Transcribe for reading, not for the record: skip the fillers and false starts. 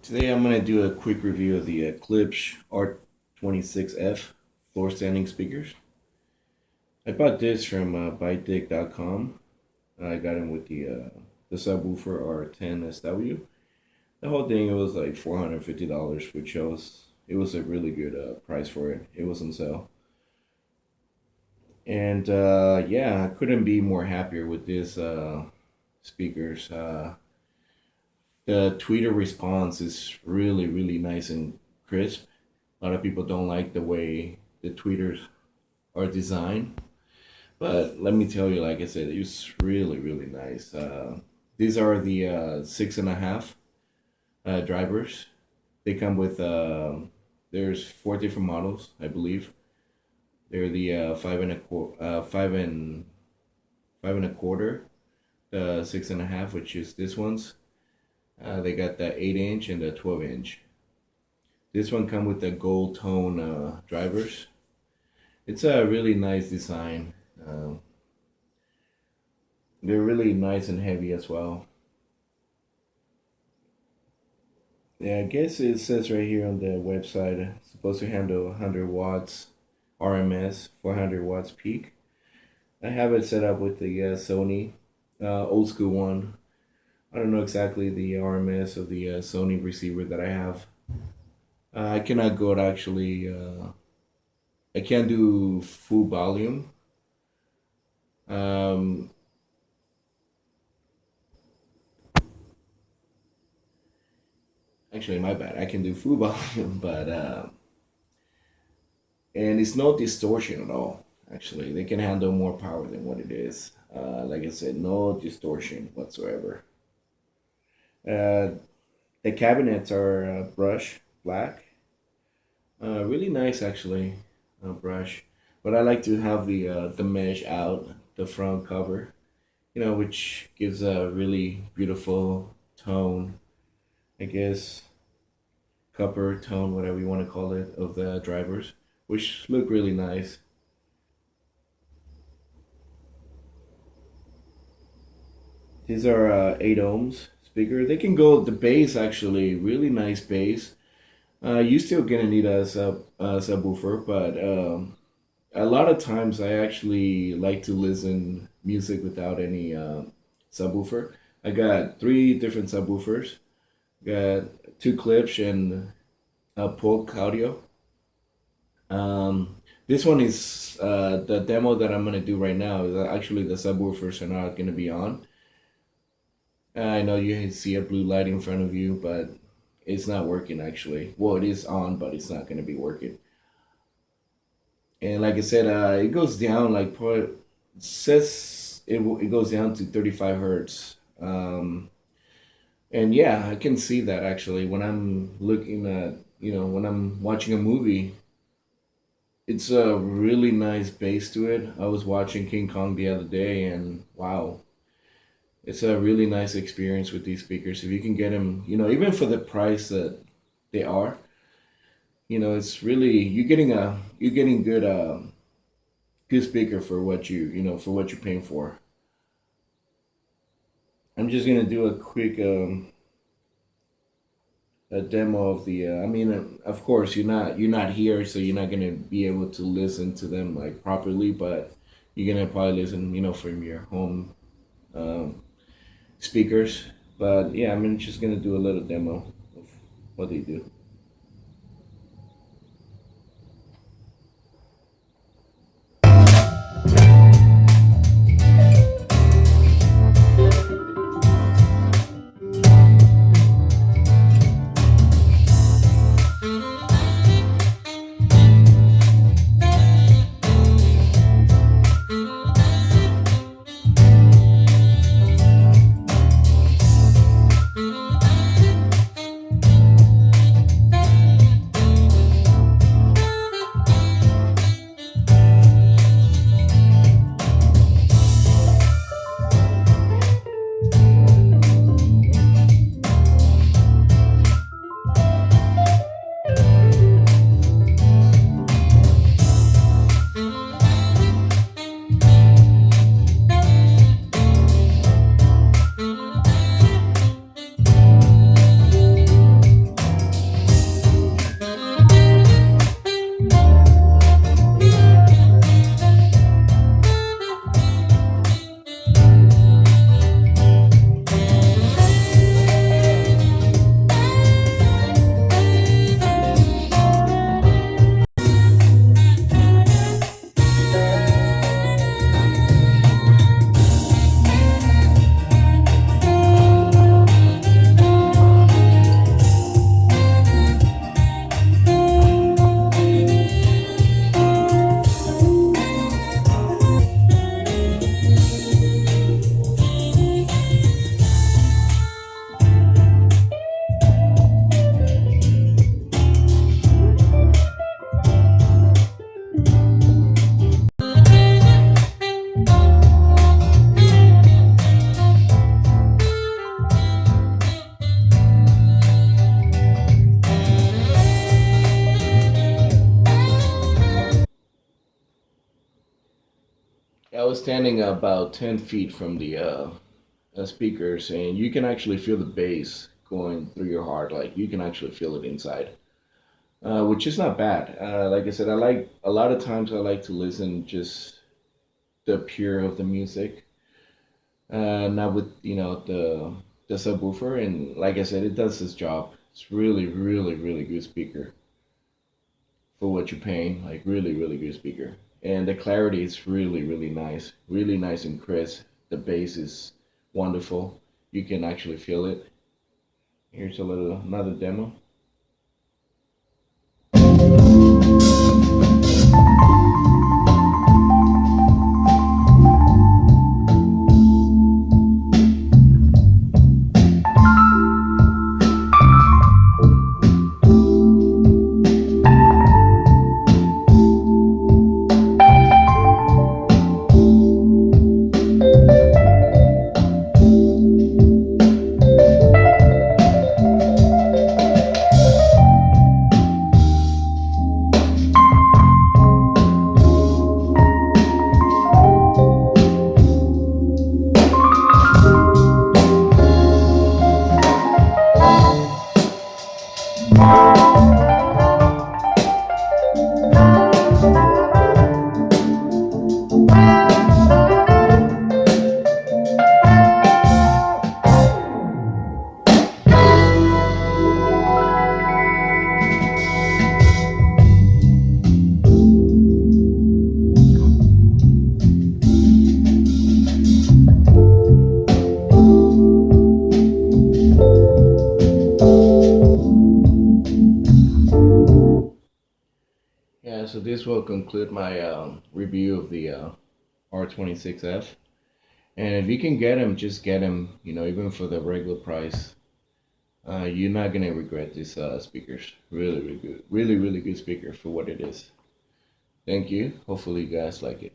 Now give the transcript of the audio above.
Today I'm going to do a quick review of the Klipsch R-26F Floorstanding speakers. I bought this from buydick.com. I got it with the subwoofer R10SW. The whole thing, it was like $450, which it was a really good price for it. It was on sale. And yeah, I couldn't be more happier with this speakers. The tweeter response is really nice and crisp. A lot of people don't like the way the tweeters are designed, but let me tell you, like I said, it's really nice. These are the 6.5 drivers. They come with there's 4 different models, I believe. They're the 5.25, the 6.5, which is this one's. They got the 8-inch and the 12-inch. This one come with the gold tone drivers. It's a really nice design. They're really nice and heavy as well. Yeah, I guess it says right here on the website, it's supposed to handle 100 watts RMS, 400 watts peak. I have it set up with the Sony old school one. I don't know exactly the RMS of the Sony receiver that I have. I cannot go to actually, I can't do full volume. Actually, my bad. I can do full volume, but, and it's no distortion at all. Actually, they can handle more power than what it is. Like I said, no distortion whatsoever. The cabinets are brush black, really nice actually, brush. But I like to have the mesh out the front cover, which gives a really beautiful tone, I guess, copper tone, whatever you want to call it, of the drivers, which look really nice. These are 8 ohms speaker. They can go, the bass actually, really nice bass. You still gonna need a subwoofer, but a lot of times I actually like to listen music without any subwoofer. I got 3 different subwoofers. Got 2 Klipsch and a Polk audio. This one is the demo that I'm gonna do right now is actually the subwoofers are not gonna be on. I know you see a blue light in front of you, but it's not working actually. Well, it is on, but it's not going to be working. And like I said, it goes down like, it says it goes down to 35 hertz. And yeah, I can see that actually when I'm looking at, when I'm watching a movie. It's a really nice bass to it. I was watching King Kong the other day and wow. It's a really nice experience with these speakers. If you can get them, even for the price that they are, it's really, you're getting good speaker for what for what you're paying for. I'm just gonna do a quick a demo of the. I mean, of course, you're not here, so you're not gonna be able to listen to them like properly, but you're gonna probably listen, from your home. Speakers, but yeah, I'm just gonna do a little demo of what they do. was standing about 10 feet from the speakers, and you can actually feel the bass going through your heart. Like you can actually feel it inside, which is not bad. Like I said, I like a lot of times I like to listen just the pure of the music, not with the subwoofer. And like I said, it does its job. It's really, really, really good speaker for what you're paying. Like really, really good speaker. And the clarity is really nice and crisp. The bass is wonderful. You can actually feel it. Here's another demo. Yeah, so this will conclude my review of the R-26F. And if you can get them, just get them, even for the regular price. You're not going to regret these speakers. Really, really good. Really, really good speaker for what it is. Thank you. Hopefully you guys like it.